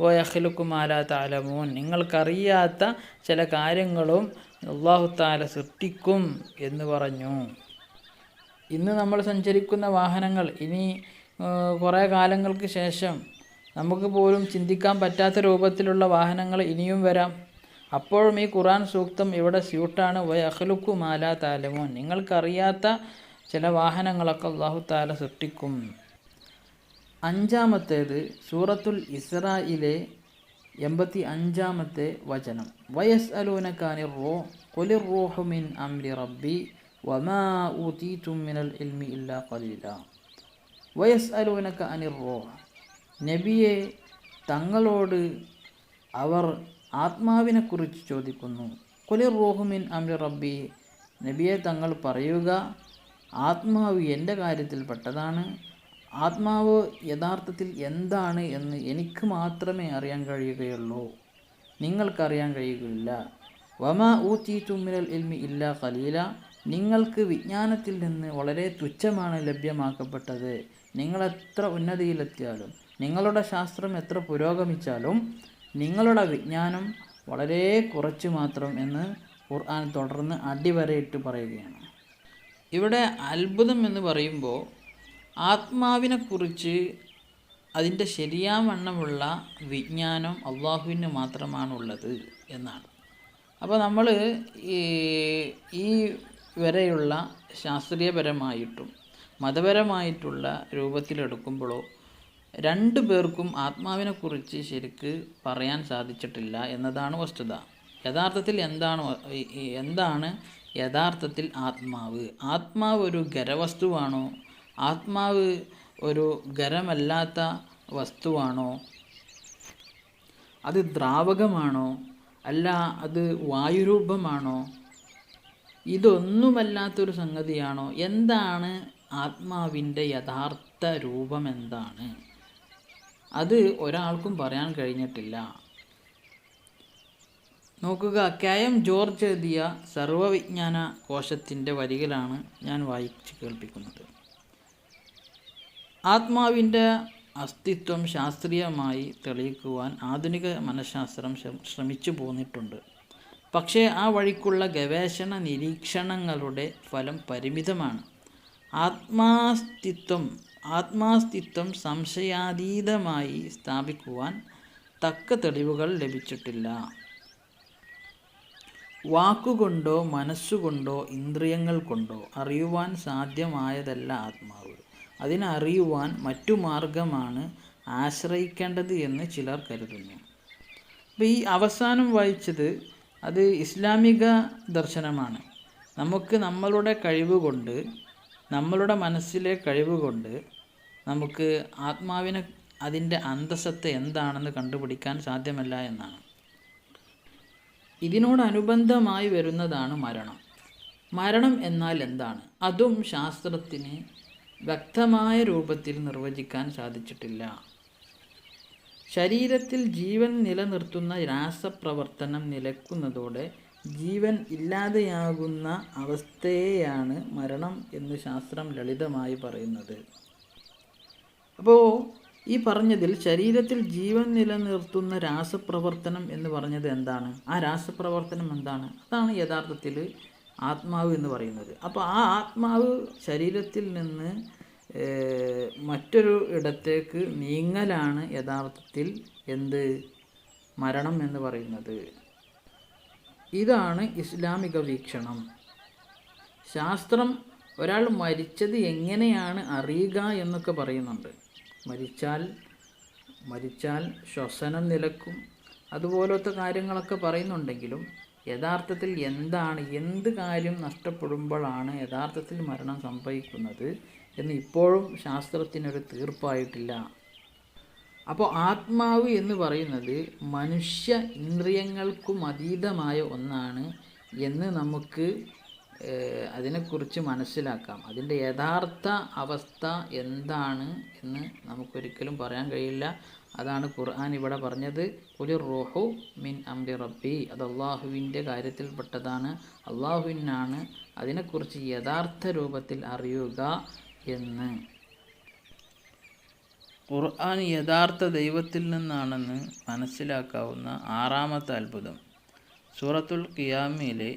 വയഖ്ലുഖു മാ ലാ തഅലമൂൻ, നിങ്ങൾക്കറിയാത്ത ചില കാര്യങ്ങളും അല്ലാഹു തആല സൃഷ്ടിക്കും എന്ന് പറഞ്ഞു. ഇന്ന് നമ്മൾ സഞ്ചരിക്കുന്ന വാഹനങ്ങൾ ഇനി കുറേ കാലങ്ങൾക്ക് ശേഷം നമുക്ക് പോലും ചിന്തിക്കാൻ പറ്റാത്ത രൂപത്തിലുള്ള വാഹനങ്ങൾ ഇനിയും വരാം. അപ്പോഴും ഈ ഖുർആൻ സൂക്തം ഇവിടെ സ്യൂട്ടാണ്. വയഖ്ലുഖു മാ ലാ തഅലമൂൻ, നിങ്ങൾക്കറിയാത്ത ചില വാഹനങ്ങളൊക്കെ അല്ലാഹു തആല സൃഷ്ടിക്കും. അഞ്ചാമത്തേത് സൂറത്തുൽ ഇസ്രായിലെ 85-ാമത്തെ വചനം. വയസ്അലൂനക അനിർ റൂഹ് ഖുലിർ റൂഹു മിൻ അംരി റബ്ബി വമാ ഊതീതും മിനൽ ഇൽമി ഇല്ലാ ഖലീലാ. വയസ്അലൂനക അനിർ റൂഹ്, നബിയെ തങ്ങളോട് അവർ ആത്മാവിനെക്കുറിച്ച് ചോദിക്കുന്നു. ഖുലിർ റൂഹു മിൻ അംരി റബ്ബി, നബിയെ തങ്ങൾ പറയുക, ആത്മാവ് എൻ്റെ കാര്യത്തിൽപ്പെട്ടതാണ്. ആത്മാവ് യഥാർത്ഥത്തിൽ എന്താണ് എന്ന് എനിക്ക് മാത്രമേ അറിയാൻ കഴിയുകയുള്ളൂ, നിങ്ങൾക്കറിയാൻ കഴിയുകയില്ല. വമാ ഊതീതും മിനൽ ഇൽമി ഇല്ലാ ഖലീല, നിങ്ങൾക്ക് വിജ്ഞാനത്തിൽ നിന്ന് വളരെ തുച്ഛമാണ് ലഭ്യമാക്കപ്പെട്ടത്. നിങ്ങളെത്ര ഉന്നതിയിലെത്തിയാലും, നിങ്ങളുടെ ശാസ്ത്രം എത്ര പുരോഗമിച്ചാലും നിങ്ങളുടെ വിജ്ഞാനം വളരെ കുറച്ച് മാത്രം എന്ന് ഖുർആൻ തുടർന്ന് അടിവരയിട്ട് പറയുകയാണ്. ഇവിടെ അത്ഭുതം എന്ന് പറയുമ്പോൾ ആത്മാവിനെക്കുറിച്ച് അതിൻ്റെ ശരിയാവണ്ണമുള്ള വിജ്ഞാനം അള്ളാഹുവിന് മാത്രമാണുള്ളത് എന്നാണ്. അപ്പോൾ നമ്മൾ ഈ വരെയുള്ള ശാസ്ത്രീയപരമായിട്ടും മതപരമായിട്ടുള്ള രൂപത്തിലെടുക്കുമ്പോഴോ രണ്ടു പേർക്കും ആത്മാവിനെക്കുറിച്ച് ശരിക്ക് പറയാൻ സാധിച്ചിട്ടില്ല എന്നതാണ് വസ്തുത. യഥാർത്ഥത്തിൽ എന്താണ് യഥാർത്ഥത്തിൽ ആത്മാവ്? ആത്മാവ് ഒരു ഖരവസ്തുവാണോ? ആത്മാവ് ഒരു ഖരമല്ലാത്ത വസ്തുവാണോ? അത് ദ്രാവകമാണോ? അല്ല അത് വായുരൂപമാണോ? ഇതൊന്നുമല്ലാത്തൊരു സംഗതിയാണോ? എന്താണ് ആത്മാവിൻ്റെ യഥാർത്ഥ രൂപം? എന്താണ് അത്? ഒരാൾക്കും പറയാൻ കഴിഞ്ഞിട്ടില്ല. നോക്കുക, കെ.എം. ജോർജ് എഴുതിയ സർവവിജ്ഞാന കോശത്തിൻ്റെ വരികളാണ് ഞാൻ വായിച്ച് കേൾപ്പിക്കുന്നത്. ആത്മാവിൻ്റെ അസ്തിത്വം ശാസ്ത്രീയമായി തെളിയിക്കുവാൻ ആധുനിക മനഃശാസ്ത്രം ശ്രമിച്ചു പോന്നിട്ടുണ്ട്. പക്ഷേ ആ വഴിക്കുള്ള ഗവേഷണ നിരീക്ഷണങ്ങളുടെ ഫലം പരിമിതമാണ്. ആത്മാസ്തിത്വം സംശയാതീതമായി സ്ഥാപിക്കുവാൻ തക്ക തെളിവുകൾ ലഭിച്ചിട്ടില്ല. വാക്കുകൊണ്ടോ മനസ്സുകൊണ്ടോ ഇന്ദ്രിയങ്ങൾ കൊണ്ടോ അറിയുവാൻ സാധ്യമായതല്ല ആത്മാവ്. അതിനറിയുവാൻ മറ്റു മാർഗമാണ് ആശ്രയിക്കേണ്ടത് എന്ന് ചിലർ കരുതുന്നു. അപ്പോൾ ഈ അവസാനം വായിച്ചത് അത് ഇസ്ലാമിക ദർശനമാണ്. നമുക്ക് നമ്മളുടെ കഴിവ് കൊണ്ട്, നമ്മളുടെ മനസ്സിലെ കഴിവ് കൊണ്ട് നമുക്ക് ആത്മാവിനെ, അതിൻ്റെ അന്തസത്ത എന്താണെന്ന് കണ്ടുപിടിക്കാൻ സാധ്യമല്ല എന്നാണ്. ഇതിനോടനുബന്ധമായി വരുന്നതാണ് മരണം. മരണം എന്നാൽ എന്താണ്? അതും ശാസ്ത്രത്തിന് വ്യക്തമായ രൂപത്തിൽ നിർവചിക്കാൻ സാധിച്ചിട്ടില്ല. ശരീരത്തിൽ ജീവൻ നിലനിർത്തുന്ന രാസപ്രവർത്തനം നിലയ്ക്കുന്നതോടെ ജീവൻ ഇല്ലാതെയാകുന്ന അവസ്ഥയെയാണ് മരണം എന്ന് ശാസ്ത്രം ലളിതമായി പറയുന്നത്. അപ്പോൾ ഈ പറഞ്ഞതിൽ ശരീരത്തിൽ ജീവൻ നിലനിർത്തുന്ന രാസപ്രവർത്തനം എന്ന് പറഞ്ഞത് എന്താണ്? ആ രാസപ്രവർത്തനം എന്താണ്? അതാണ് യഥാർത്ഥത്തിൽ ആത്മാവ് എന്ന് പറയുന്നത്. അപ്പോൾ ആ ആത്മാവ് ശരീരത്തിൽ നിന്ന് മറ്റൊരു ഇടത്തേക്ക് നീങ്ങലാണ് യഥാർത്ഥത്തിൽ എന്ത്? മരണം എന്ന് പറയുന്നത്. ഇതാണ് ഇസ്ലാമിക വീക്ഷണം. ശാസ്ത്രം ഒരാൾ മരിച്ചത് എങ്ങനെയാണ് അറിയുക എന്നൊക്കെ പറയുന്നുണ്ട്. മരിച്ചാൽ ശ്വസനം നിലക്കും, അതുപോലത്തെ കാര്യങ്ങളൊക്കെ പറയുന്നുണ്ടെങ്കിലും യഥാർത്ഥത്തിൽ എന്താണ്, എന്ത് കാര്യം നഷ്ടപ്പെടുമ്പോഴാണ് യഥാർത്ഥത്തിൽ മരണം സംഭവിക്കുന്നത് എന്ന് ഇപ്പോഴും ശാസ്ത്രത്തിനൊരു തീർപ്പായിട്ടില്ല. അപ്പോൾ ആത്മാവ് എന്ന് പറയുന്നത് മനുഷ്യ ഇന്ദ്രിയങ്ങൾക്കും അതീതമായ ഒന്നാണ് എന്ന് നമുക്ക് അതിനെക്കുറിച്ച് മനസ്സിലാക്കാം. അതിൻ്റെ യഥാർത്ഥ അവസ്ഥ എന്താണ് എന്ന് നമുക്കൊരിക്കലും പറയാൻ കഴിയില്ല. അതാണ് ഖുർആൻ ഇവിടെ പറഞ്ഞത്, ഖുലിർ റൂഹു മിൻ അംരി റബ്ബി. അത് അള്ളാഹുവിൻ്റെ കാര്യത്തിൽപ്പെട്ടതാണ്. അള്ളാഹുവിനാണ് അതിനെക്കുറിച്ച് യഥാർത്ഥ രൂപത്തിൽ അറിയുക എന്ന്. ഖുർആൻ യഥാർത്ഥ ദൈവത്തിൽ നിന്നാണെന്ന് മനസ്സിലാക്കാവുന്ന ആറാമത്തെ അത്ഭുതം സൂറത്തുൽ ഖിയാമയിലെ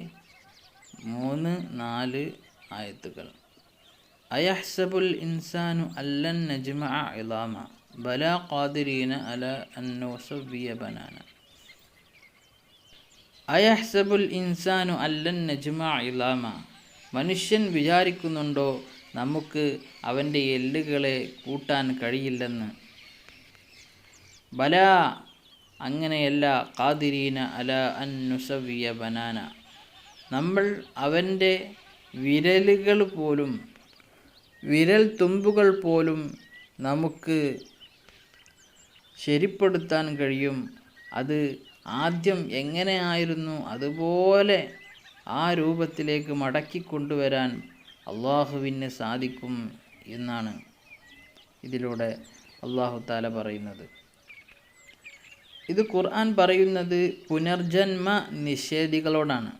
3-4 ആയത്തുകൾ. അയഹ്സബുൽ ഇൻസാനു അല്ലൻ നജ്മഅ ഇളാമ ബലാ ഖാദിരീന അലാ അൻ നുസവ്വിയ ബനാന. അയഹ്സബുൽ ഇൻസാനു അല്ലൻ നജ്മഅ ഇളാമ. മനുഷ്യൻ വിചാരിക്കുന്നുണ്ടോ നമുക്ക് അവൻ്റെ എല്ലുകളെ കൂട്ടാൻ കഴിയില്ലെന്ന്. ബലാ, അങ്ങനെയല്ല. ഖാദിരീന അലാ അൻ നുസവ്വിയ ബനാന. നമ്മൾ അവൻ്റെ വിരലുകൾ പോലും, വിരൽ തുമ്പുകൾ പോലും നമുക്ക് ശരിപ്പെടുത്താൻ കഴിയും. അത് ആദ്യം എങ്ങനെയായിരുന്നു അതുപോലെ ആ രൂപത്തിലേക്ക് മടക്കി കൊണ്ടുവരാൻ അള്ളാഹുവിന് സാധിക്കും എന്നാണ് ഇതിലൂടെ അള്ളാഹു താല പറയുന്നത്. ഇത് ഖുർആൻ പറയുന്നത് പുനർജന്മ നിഷേധികളോടാണ്.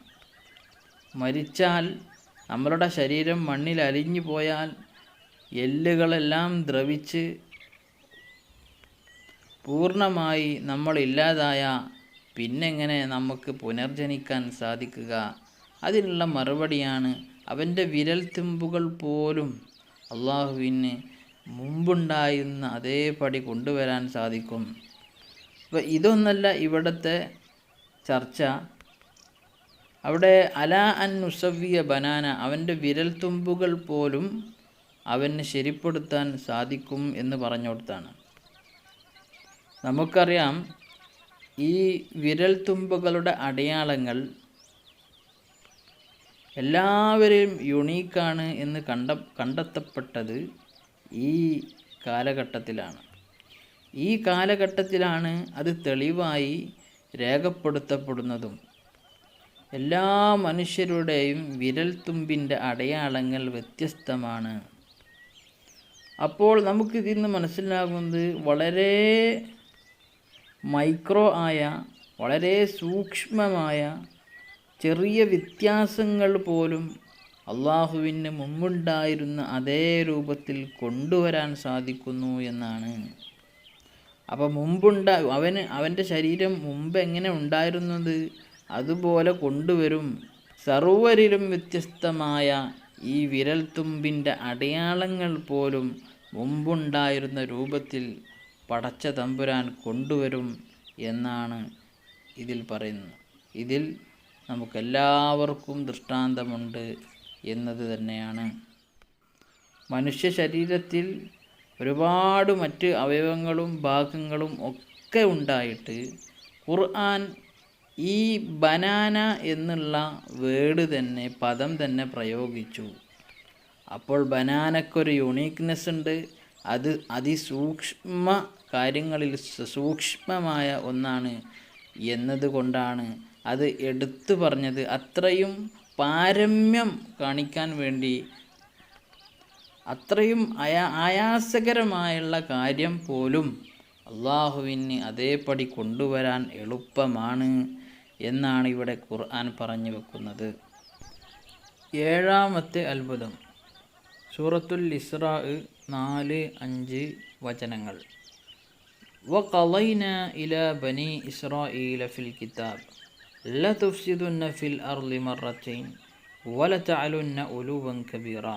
മരിച്ചാൽ നമ്മളുടെ ശരീരം മണ്ണിൽ അലിഞ്ഞു പോയാൽ എല്ലുകളെല്ലാം ദ്രവിച്ച് പൂർണ്ണമായി നമ്മളില്ലാതായ പിന്നെങ്ങനെ നമുക്ക് പുനർജനിക്കാൻ സാധിക്കുക? അതിനുള്ള മറുപടിയാണ് അവൻ്റെ വിരൽത്തുമ്പുകൾ പോലും അള്ളാഹുവിന് മുമ്പുണ്ടായിരുന്ന അതേപടി കൊണ്ടുവരാൻ സാധിക്കും. അപ്പോൾ ഇതൊന്നല്ല ഇവിടുത്തെ ചർച്ച. അവിടെ അലാ അൻ നുസവ്വിയ ബനാന, അവൻ്റെ വിരൽത്തുമ്പുകൾ പോലും അവന് ശരിപ്പെടുത്താൻ സാധിക്കും എന്ന് പറഞ്ഞുകൊടുത്താണ്. നമുക്കറിയാം ഈ വിരൽത്തുമ്പുകളുടെ അടയാളങ്ങൾ എല്ലാവരെയും യുണീക്കാണ് എന്ന് കണ്ടെത്തപ്പെട്ടത് ഈ കാലഘട്ടത്തിലാണ്. ഈ കാലഘട്ടത്തിലാണ് അത് തെളിവായി രേഖപ്പെടുത്തപ്പെടുന്നതും. എല്ലാ മനുഷ്യരുടെയും വിരൽത്തുമ്പിൻ്റെ അടയാളങ്ങൾ വ്യത്യസ്തമാണ്. അപ്പോൾ നമുക്കിതിൽ നിന്ന് മനസ്സിലാകുന്നത് വളരെ മൈക്രോ ആയ, വളരെ സൂക്ഷ്മമായ ചെറിയ വ്യത്യാസങ്ങൾ പോലും അള്ളാഹുവിന് മുമ്പുണ്ടായിരുന്ന അതേ രൂപത്തിൽ കൊണ്ടുവരാൻ സാധിക്കുന്നു എന്നാണ്. അപ്പോൾ അവൻ്റെ ശരീരം മുമ്പ് എങ്ങനെ ഉണ്ടായിരുന്നത് അതുപോലെ കൊണ്ടുവരും. സർവരിലും വ്യത്യസ്തമായ ഈ വിരൽത്തുമ്പിൻ്റെ അടയാളങ്ങൾ പോലും മുമ്പുണ്ടായിരുന്ന രൂപത്തിൽ പടച്ച തമ്പുരാൻ കൊണ്ടുവരും എന്നാണ് ഇതിൽ പറയുന്നത്. ഇതിൽ നമുക്കെല്ലാവർക്കും ദൃഷ്ടാന്തമുണ്ട് എന്നത് തന്നെയാണ്. മനുഷ്യ ശരീരത്തിൽ ഒരുപാട് മറ്റ് അവയവങ്ങളും ഭാഗങ്ങളും ഒക്കെ ഉണ്ടായിട്ട് ഖുർആൻ ഈ ബനാന എന്നുള്ള പദം തന്നെ പ്രയോഗിച്ചു. അപ്പോൾ ബനാനക്കൊരു യുണീക്ക്നെസ് ഉണ്ട്. അത് അതിസൂക്ഷ്മ കാര്യങ്ങളിൽ സൂക്ഷ്മമായ ഒന്നാണ് എന്നതുകൊണ്ടാണ് അത് എടുത്തു പറഞ്ഞത്. അത്രയും പാരമ്യം കാണിക്കാൻ വേണ്ടി, അത്രയും ആയാസകരമായുള്ള കാര്യം പോലും അള്ളാഹുവിന് അതേപടി കൊണ്ടുവരാൻ എളുപ്പമാണ് എന്നാണ് ഇവിടെ ഖുർആൻ പറഞ്ഞു വെക്കുന്നത്. 7-ാമത്തെ അത്ഭുതം സൂറത്തുൽ ഇസ്രാ 4-5 വചനങ്ങൾ. വഖളൈനാ ഇലാ ബനി ഇസ്രാഈല ഫിൽ കിതാബ് ലതുഫ്സിദുന്ന ഫിൽ അർളി മറത്തൈൻ വലതഅലുന്ന ഉലുവൻ കബീറ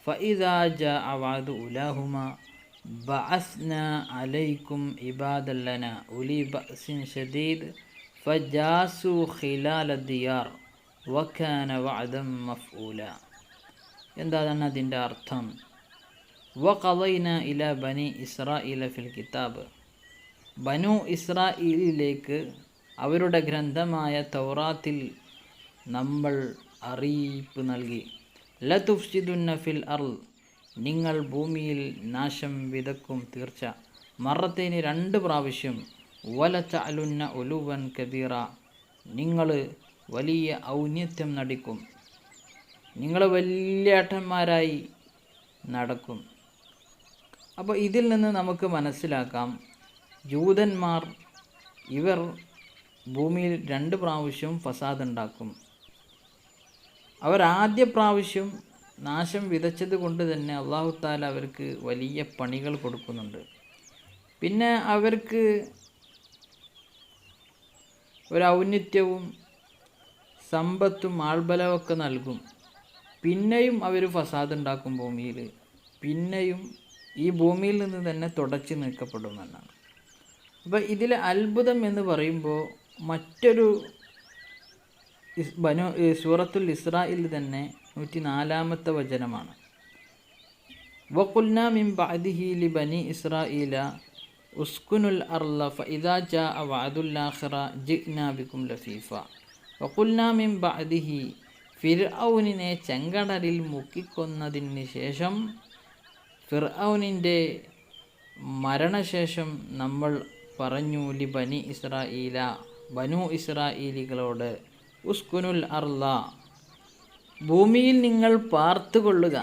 ഫഇദാ ജാഅ വഅദു ഉലാഹുമാ ബഅസ്നാ അലൈക്കും ഇബാദൻ ലനാ ഉലി ബഅസിൻ ശദീദ് ഫജാസു ഖിലാല ദിയാർ വകാന വഅദൻ മഫ്ഊല. എന്താണ് അതിൻ്റെ അർത്ഥം? വഖളൈന ഇലാ ബനി ഇസ്രാഈല ഫിൽ കിതാബ്, ബനു ഇസ്രാഈലിലേക്ക് അവരുടെ ഗ്രന്ഥമായ തൗറാത്തിൽ നമ്മൾ അറിയിപ്പ് നൽകി. ലതുഫ്സിദുന്ന ഫിൽ അർൾ, നിങ്ങൾ ഭൂമിയിൽ നാശം വിതക്കും തീർച്ച. മറത്തേന് 2 പ്രാവശ്യം. വലതഅലുന്ന ഉലുവൻ കബീറ, നിങ്ങൾ വലിയ ഔന്നത്യം നടിക്കും, നിങ്ങൾ വലിയേട്ടന്മാരായി നടക്കും. അപ്പോൾ ഇതിൽ നിന്ന് നമുക്ക് മനസ്സിലാക്കാം, ജൂതന്മാർ ഇവർ ഭൂമിയിൽ 2 പ്രാവശ്യം ഫസാദ് ഉണ്ടാക്കും. അവർ ആദ്യ പ്രാവശ്യം നാശം വിതച്ചത് കൊണ്ട് തന്നെ അല്ലാഹു തആല അവർക്ക് വലിയ പണികൾ കൊടുക്കുന്നുണ്ട്. പിന്നെ അവർക്ക് ഒരു ഔന്നത്യവും സമ്പത്തും ആൾബലമൊക്കെ നൽകും. പിന്നെയും അവർ ഫസാദ് ഉണ്ടാക്കും ഭൂമിയിൽ. പിന്നെയും ഈ ഭൂമിയിൽ നിന്ന് തന്നെ തുടച്ചു നീക്കപ്പെടുമെന്നാണ്. അപ്പോൾ ഇതിലെ അത്ഭുതം എന്ന് പറയുമ്പോൾ മറ്റൊരു സൂറത്തുൽ ഇസ്രായിൽ തന്നെ 104-ാമത്തെ വചനമാണ്. വഖുൽനാ മിൻ ബഅദിഹി ലിബനി ഇസ്രാഈല ഉസ്കുനുൽ അർള ഫഇദാ ജാഅ വഅദുൽ ആഖിറ ജിഅ്നാ ബികും ലഫീഫ. വഖുൽനാ മിൻ ബഅദിഹി, ഫിർഔനിനെ ചെങ്കടലിൽ മുക്കിക്കൊന്നതിന് ശേഷം, ഫിർഔനിൻ്റെ മരണശേഷം നമ്മൾ പറഞ്ഞു, ലിബനി ഇസ്രാഈല, ബനു ഇസ്രാഈലികളോട്, ഉസ്കുനുൽ അർള, ഭൂമിയിൽ നിങ്ങൾ പാർത്തുകൊള്ളുക.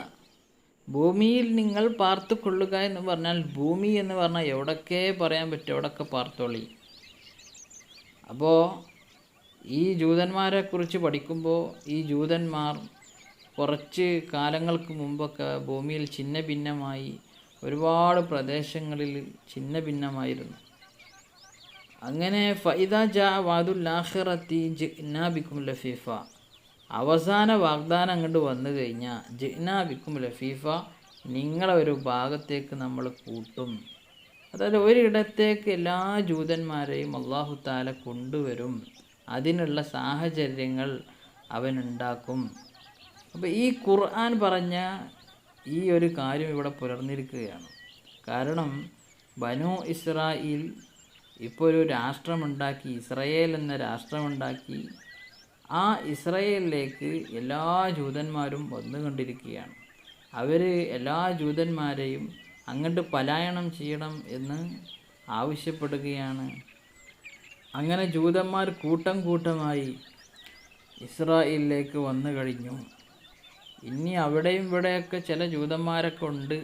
ഭൂമിയിൽ നിങ്ങൾ പാർത്തുകൊള്ളുക എന്ന് പറഞ്ഞാൽ, ഭൂമി എന്ന് പറഞ്ഞാൽ എവിടൊക്കെ പറയാൻ പറ്റും, എവിടൊക്കെ പാർത്തോളി. അപ്പോൾ ഈ ജൂതന്മാരെക്കുറിച്ച് പഠിക്കുമ്പോൾ ഈ ജൂതന്മാർ കുറച്ച് കാലങ്ങൾക്ക് മുമ്പൊക്കെ ഭൂമിയിൽ ഛിന്ന ഭിന്നമായി ഒരുപാട് പ്രദേശങ്ങളിൽ ഛിന്ന ഭിന്നമായിരുന്നു. അങ്ങനെ ഫഇദാ ജാഅ വഅദുൽ ആഖിറത്തി ജിഅ്നാ ബികും ലഫീഫ, അവസാന വാഗ്ദാനം അങ്ങോട്ട് വന്നു കഴിഞ്ഞാൽ ജിഅ്നാ ബികും ലഫീഫ, നിങ്ങളെ ഒരു ഭാഗത്തേക്ക് നമ്മൾ കൂട്ടും. അതായത് ഒരിടത്തേക്ക് എല്ലാ ജൂതന്മാരെയും അല്ലാഹു തആല കൊണ്ടുവരും. അതിനുള്ള സാഹചര്യങ്ങൾ അവനുണ്ടാക്കും. അപ്പോൾ ഈ ഖുർആൻ പറഞ്ഞ ഈ ഒരു കാര്യം ഇവിടെ പുലർന്നിരിക്കുകയാണ്. കാരണം ബനു ഇസ്രായേൽ ഇപ്പോൾ ഒരു രാഷ്ട്രമുണ്ടാക്കി, ഇസ്രയേൽ എന്ന രാഷ്ട്രമുണ്ടാക്കി. ആ ഇസ്രയേലിലേക്ക് എല്ലാ ജൂതന്മാരും വന്നുകൊണ്ടിരിക്കുകയാണ്. അവർ എല്ലാ ജൂതന്മാരെയും അങ്ങോട്ട് പലായനം ചെയ്യണം എന്ന് ആവശ്യപ്പെടുകയാണ്. അങ്ങനെ ജൂതന്മാർ കൂട്ടം കൂട്ടമായി ഇസ്രായേലിലേക്ക് വന്നു കഴിഞ്ഞു. ഇനി അവിടെയും ഇവിടെയൊക്കെ ചില ജൂതന്മാരൊക്കെ ഉണ്ട്.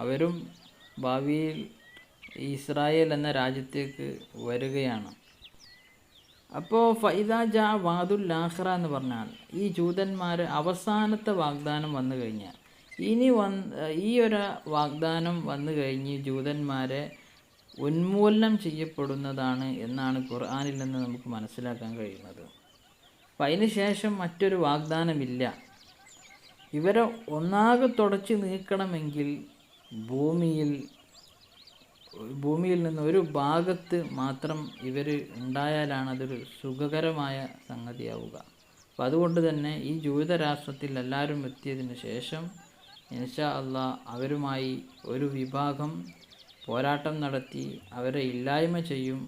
അവരും ഭാവിയിൽ ഇസ്രായേൽ എന്ന രാജ്യത്തേക്ക് വരികയാണ്. അപ്പോൾ ഫഇദാ ജാ വഅദുൽ ആഖിറ എന്ന് പറഞ്ഞാൽ ഈ ജൂതന്മാർ അവസാനത്തെ വാഗ്ദാനം വന്നു കഴിഞ്ഞാൽ, ഈ ഒരു വാഗ്ദാനം വന്നു കഴിഞ്ഞ് ജൂതന്മാരെ ഉന്മൂലനം ചെയ്യപ്പെടുന്നതാണ് എന്നാണ് ഖുർആനിൽ നിന്ന് നമുക്ക് മനസ്സിലാക്കാൻ കഴിയുന്നത്. അപ്പം അതിന് ശേഷം മറ്റൊരു വാഗ്ദാനമില്ല. ഇവരെ ഒന്നാകെ തുടച്ച് നീക്കണമെങ്കിൽ ഭൂമിയിൽ നിന്ന് ഒരു ഭാഗത്ത് മാത്രം ഇവർ ഉണ്ടായാലാണ് അതൊരു സുഖകരമായ സംഗതിയാവുക. അപ്പോൾ അതുകൊണ്ട് തന്നെ ഈ ജൂതരാഷ്ട്രത്തിൽ എല്ലാവരും എത്തിയതിന് ശേഷം ഇൻഷാ അള്ളാഹ് അവരുമായി ഒരു വിഭാഗം പോരാട്ടം നടത്തി അവരെ ഇല്ലായ്മ ചെയ്യും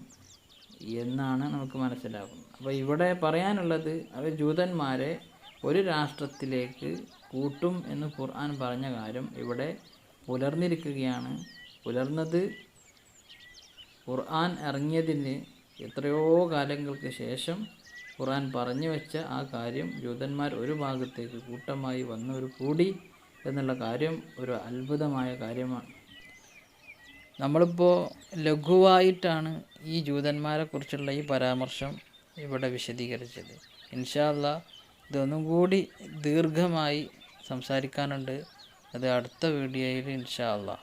എന്നാണ് നമുക്ക് മനസ്സിലാകുന്നത്. അപ്പോൾ ഇവിടെ പറയാനുള്ളത് അവർ ജൂതന്മാരെ ഒരു രാഷ്ട്രത്തിലേക്ക് കൂട്ടും എന്ന് ഖുർആൻ പറഞ്ഞ കാര്യം ഇവിടെ പുലർന്നിരിക്കുകയാണ്. പുലർന്നത് ഖുർആൻ ഇറങ്ങിയതിന് എത്രയോ കാലങ്ങൾക്ക് ശേഷം ഖുർആൻ പറഞ്ഞു വെച്ച ആ കാര്യം ജൂതന്മാർ ഒരു ഭാഗത്തേക്ക് കൂട്ടമായി വന്നവർ കൂടി എന്നുള്ള കാര്യം ഒരു അത്ഭുതമായ കാര്യമാണ്. നമ്മളിപ്പോൾ ലഘുവായിട്ടാണ് ഈ ജൂതന്മാരെക്കുറിച്ചുള്ള ഈ പരാമർശം ഇവിടെ വിശദീകരിച്ചത്. ഇൻഷാ അള്ളാഹ് ഇതൊന്നും കൂടി ദീർഘമായി സംസാരിക്കാനുണ്ട്. അത് അടുത്ത വീഡിയോയിൽ ഇൻഷാ അള്ളാഹ്.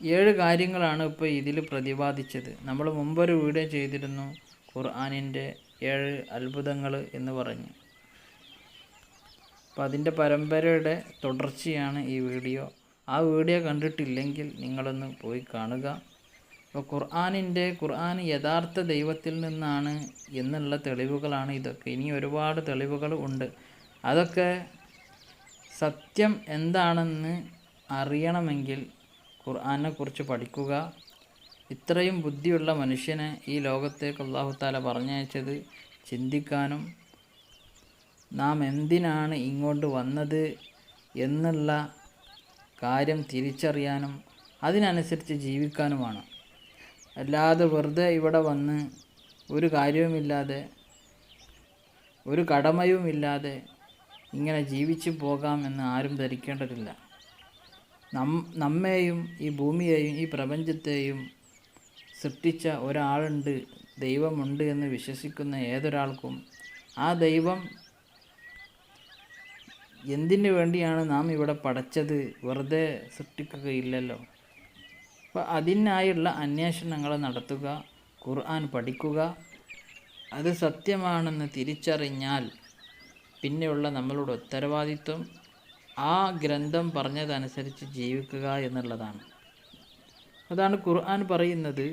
7 കാര്യങ്ങളാണ് ഇപ്പോൾ ഇതിൽ പ്രതിപാദിച്ചത്. നമ്മൾ മുമ്പൊരു വീഡിയോ ചെയ്തിരുന്നു ഖുർആനിൻ്റെ 7 അത്ഭുതങ്ങൾ എന്ന് പറഞ്ഞ്. അപ്പോൾ അതിൻ്റെ പരമ്പരയുടെ തുടർച്ചയാണ് ഈ വീഡിയോ. ആ വീഡിയോ കണ്ടിട്ടില്ലെങ്കിൽ നിങ്ങളൊന്ന് പോയി കാണുക. അപ്പോൾ ഖുർആൻ യഥാർത്ഥ ദൈവത്തിൽ നിന്നാണ് എന്നുള്ള തെളിവുകളാണ് ഇതൊക്കെ. ഇനി ഒരുപാട് തെളിവുകൾ ഉണ്ട്. അതൊക്കെ സത്യം എന്താണെന്ന് അറിയണമെങ്കിൽ ഖുർആനെക്കുറിച്ച് പഠിക്കുക. ഇത്രയും ബുദ്ധിയുള്ള മനുഷ്യനെ ഈ ലോകത്തേക്ക് അല്ലാഹു തആല പറഞ്ഞയച്ചത് ചിന്തിക്കാനും നാം എന്തിനാണ് ഇങ്ങോട്ട് വന്നത് എന്നുള്ള കാര്യം തിരിച്ചറിയാനും അതിനനുസരിച്ച് ജീവിക്കാനുമാണ്. അല്ലാതെ വെറുതെ ഇവിടെ വന്ന് ഒരു കാര്യവുമില്ലാതെ ഒരു കടമയുമില്ലാതെ ഇങ്ങനെ ജീവിച്ചു പോകാമെന്ന് ആരും ധരിക്കേണ്ടതില്ല. നമ്മെയും ഈ ഭൂമിയെയും ഈ പ്രപഞ്ചത്തെയും സൃഷ്ടിച്ച ഒരാളുണ്ട്, ദൈവമുണ്ട് എന്ന് വിശ്വസിക്കുന്ന ഏതൊരാൾക്കും ആ ദൈവം എന്തിനു വേണ്ടിയാണ് നാം ഇവിടെ പടച്ചത് വെറുതെ സൃഷ്ടിക്കുകയില്ലല്ലോ. അപ്പോൾ അതിനായുള്ള അന്വേഷണങ്ങൾ നടത്തുക, ഖുർആൻ പഠിക്കുക. അത് സത്യമാണെന്ന് തിരിച്ചറിഞ്ഞാൽ പിന്നെയുള്ള നമ്മളുടെ ഉത്തരവാദിത്വം ആ ഗ്രന്ഥം പറഞ്ഞതനുസരിച്ച് ജീവിക്കുക എന്നുള്ളതാണ്. അതാണ് ഖുർആൻ പറയുന്നത്,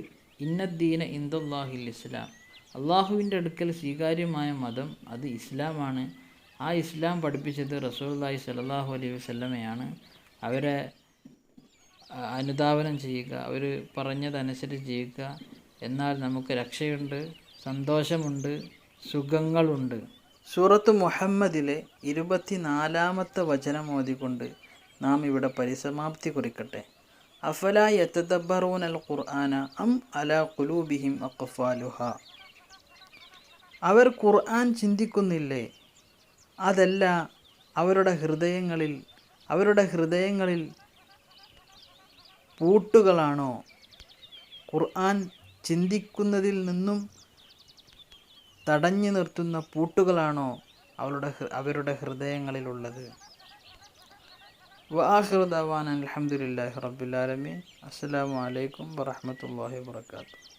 ഇന്നദ്ദീന ഇൻദല്ലാഹിൽ ഇസ്ലാം. അള്ളാഹുവിൻ്റെ അടുക്കൽ സ്വീകാര്യമായ മതം അത് ഇസ്ലാമാണ്. ആ ഇസ്ലാം പഠിപ്പിച്ചത് റസൂലുള്ളാഹി സ്വല്ലല്ലാഹു അലൈഹി വസല്ലമയാണ്. അവരെ അനുധാവനം ചെയ്യുക, അവർ പറഞ്ഞതനുസരിച്ച് ജീവിക്കുക. എന്നാൽ നമുക്ക് രക്ഷയുണ്ട്, സന്തോഷമുണ്ട്, സുഖങ്ങളുണ്ട്. സൂറത്ത് മുഹമ്മദിലെ 24-ാമത്തെ വചനം ഓതിക്കൊണ്ട് നാം ഇവിടെ പരിസമാപ്തി കുറിക്കട്ടെ. അഫലാ യതദബ്ബറൂനൽ ഖുർആന അം അലാ ഖുലൂബിഹിം അഖ്ഫാലുഹാ. അവർ ഖുർആൻ ചിന്തിക്കുന്നില്ലേ? അതല്ല അവരുടെ ഹൃദയങ്ങളിൽ പൂട്ടുകളാണോ? ഖുർആൻ ചിന്തിക്കുന്നതിൽ നിന്നും തടഞ്ഞു നിർത്തുന്ന പൂട്ടുകളാണോ അവരുടെ ഹൃദയങ്ങളിലുള്ളത്? വആഖിറു ദഅവാന അൽഹംദുലില്ലാഹി റബ്ബിൽ ആലമീൻ. അസ്സലാമു അലൈക്കും വറഹ്മത്തുള്ളാഹി വബറകാതുഹു.